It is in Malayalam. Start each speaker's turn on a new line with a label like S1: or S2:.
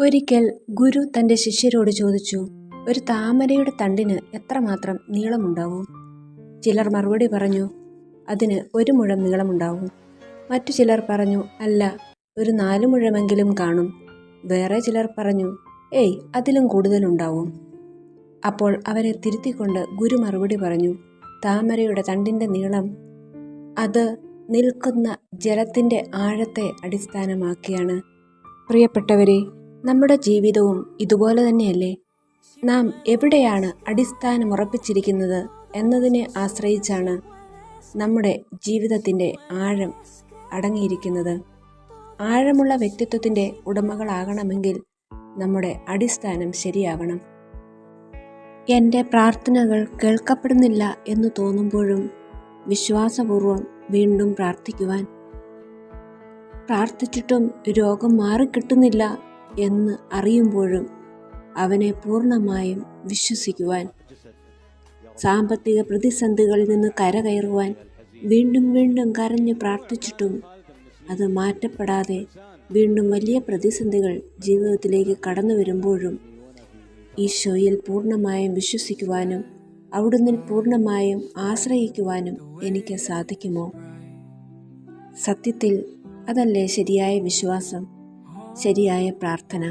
S1: ഒരിക്കൽ ഗുരു തൻ്റെ ശിഷ്യരോട് ചോദിച്ചു, ഒരു താമരയുടെ തണ്ടിന് എത്രമാത്രം നീളമുണ്ടാവും? ചിലർ മറുപടി പറഞ്ഞു, അതിന് 1 മുഴം നീളമുണ്ടാവും. മറ്റു ചിലർ പറഞ്ഞു, അല്ല, ഒരു 4 മുഴമെങ്കിലും കാണും. വേറെ ചിലർ പറഞ്ഞു, ഏയ്, അതിലും കൂടുതലുണ്ടാവും. അപ്പോൾ അവരെ തിരുത്തിക്കൊണ്ട് ഗുരു മറുപടി പറഞ്ഞു, താമരയുടെ തണ്ടിൻ്റെ നീളം അത് നിൽക്കുന്ന ജലത്തിൻ്റെ ആഴത്തെ അടിസ്ഥാനമാക്കിയാണ്. പ്രിയപ്പെട്ടവരെ, നമ്മുടെ ജീവിതവും ഇതുപോലെ തന്നെയല്ലേ? നാം എവിടെയാണ് അടിസ്ഥാനമുറപ്പിച്ചിരിക്കുന്നത് എന്നതിനെ ആശ്രയിച്ചാണ് നമ്മുടെ ജീവിതത്തിൻ്റെ ആഴം അടങ്ങിയിരിക്കുന്നത്. ആഴമുള്ള വ്യക്തിത്വത്തിൻ്റെ ഉടമകളാകണമെങ്കിൽ നമ്മുടെ അടിസ്ഥാനം ശരിയാകണം. എൻ്റെ പ്രാർത്ഥനകൾ കേൾക്കപ്പെടുന്നില്ല എന്ന് തോന്നുമ്പോഴും വിശ്വാസപൂർവം വീണ്ടും പ്രാർത്ഥിക്കുവാൻ, പ്രാർത്ഥിച്ചിട്ടും രോഗം മാറിക്കിട്ടുന്നില്ല എന്ന് അറിയുമ്പോഴും അവനെ പൂർണ്ണമായും വിശ്വസിക്കുവാൻ, സാമ്പത്തിക പ്രതിസന്ധികളിൽ നിന്ന് കരകയറുവാൻ വീണ്ടും വീണ്ടും കരഞ്ഞ് പ്രാർത്ഥിച്ചിട്ടും അത് മാറ്റപ്പെടാതെ വീണ്ടും വലിയ പ്രതിസന്ധികൾ ജീവിതത്തിലേക്ക് കടന്നു വരുമ്പോഴും ഈശോയിൽ പൂർണ്ണമായും വിശ്വസിക്കുവാനും അവിടുന്ന് പൂർണ്ണമായും ആശ്രയിക്കുവാനും എനിക്ക് സാധിക്കുമോ? സത്യത്തിൽ അതല്ലേ ശരിയായ വിശ്വാസം, ശരിയായ പ്രാർത്ഥന?